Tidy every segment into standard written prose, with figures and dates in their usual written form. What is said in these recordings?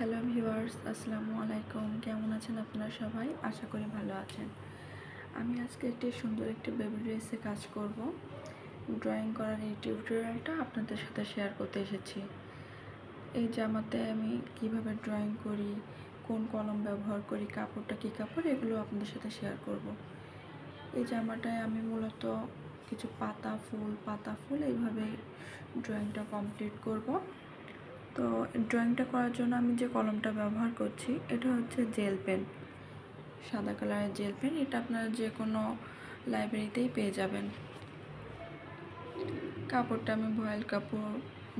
Hello viewers, আসসালামু আলাইকুম। কেমন আছেন আপনারা সবাই? আশা করি ভালো আছেন। আমি আজকে সুন্দর একটি বেবি ড্রেসে কাজ করব। ড্রয়িং করার এই টিউটোরিয়ালটা আপনাদের সাথে শেয়ার করতে এসেছি। এই জামাতে আমি কিভাবে ড্রয়িং করি, কোন কলম ব্যবহার করি, কাপড়টা কী কাপড়, এগুলো আপনাদের সাথে শেয়ার করব। এই জামাটায় আমি মূলত কিছু পাতা ফুল এইভাবে ড্রয়িংটা কমপ্লিট করব। তো ড্রয়িংটা করার জন্য আমি যে কলমটা ব্যবহার করছি এটা হচ্ছে জেল পেন, সাদা কালারের জেল পেন। এটা আপনারা যে কোনো লাইব্রেরিতেই পেয়ে যাবেন। কাপড়টা আমি ভয়েল কাপড়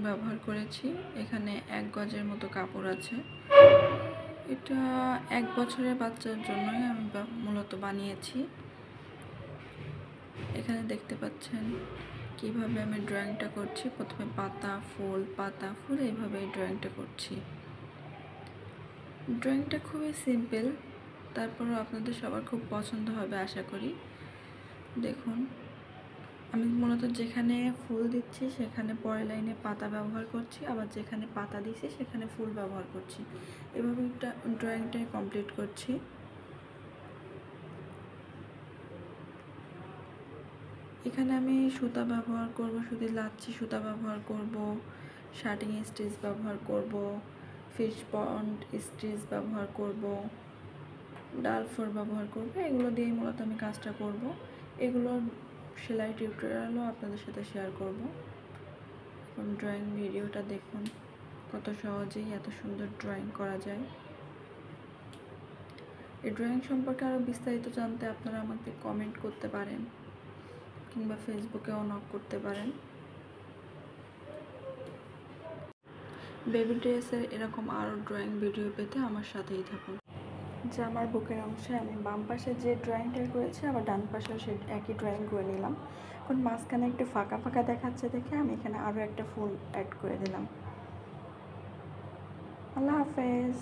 ব্যবহার করেছি। এখানে 1 গজের মতো কাপড় আছে। এটা 1 বছরের বাচ্চার জন্যই আমি মূলত বানিয়েছি। এখানে দেখতে পাচ্ছেন কিভাবে আমি ড্রয়িংটা করছি। প্রথমে পাতা ফুল এইভাবে ড্রয়িংটা করছি। ড্রয়িংটা খুবই সিম্পল, তারপরও আপনাদের সবার খুব পছন্দ হবে আশা করি। দেখুন, আমি মূলত যেখানে ফুল দিচ্ছি সেখানে পরের লাইনে পাতা ব্যবহার করছি, আবার যেখানে পাতা দিচ্ছি সেখানে ফুল ব্যবহার করছি। এভাবে ড্রয়িংটাই কমপ্লিট করছি। এখানে আমি সুতা ব্যবহার করব, শুধু লাচ্ছি সুতা ব্যবহার করব, শার্টিং স্টিচ ব্যবহার করব, ফিশ পন্ড স্টিচ ব্যবহার করব, ডাল ফোর ব্যবহার করব। এগুলো দিয়েই মূলত আমি কাজটা করব। এগুলোর সেলাই টিউটোরিয়ালও আপনাদের সাথে শেয়ার করব। এখন ড্রয়িং ভিডিওটা দেখুন, কত সহজেই এত সুন্দর ড্রয়িং করা যায়। এই ড্রয়িং সম্পর্কে আরও বিস্তারিত জানতে আপনারা আমাকে কমেন্ট করতে পারেন কিংবা ফেসবুকেও নক করতে পারেন। বেবি ড্রেসের এরকম আরও ড্রয়িং ভিডিও পেতে আমার সাথেই থাকুন। জামার বুকের অংশে আমি বাম পাশে যে ড্রয়িংটা করেছি আবার ডান পাশেও সে একই ড্রয়িং করে নিলাম। এখন মাঝখানে একটু ফাঁকা দেখাচ্ছে দেখে আমি এখানে আরও একটা ফুল অ্যাড করে দিলাম। আল্লাহ হাফেজ।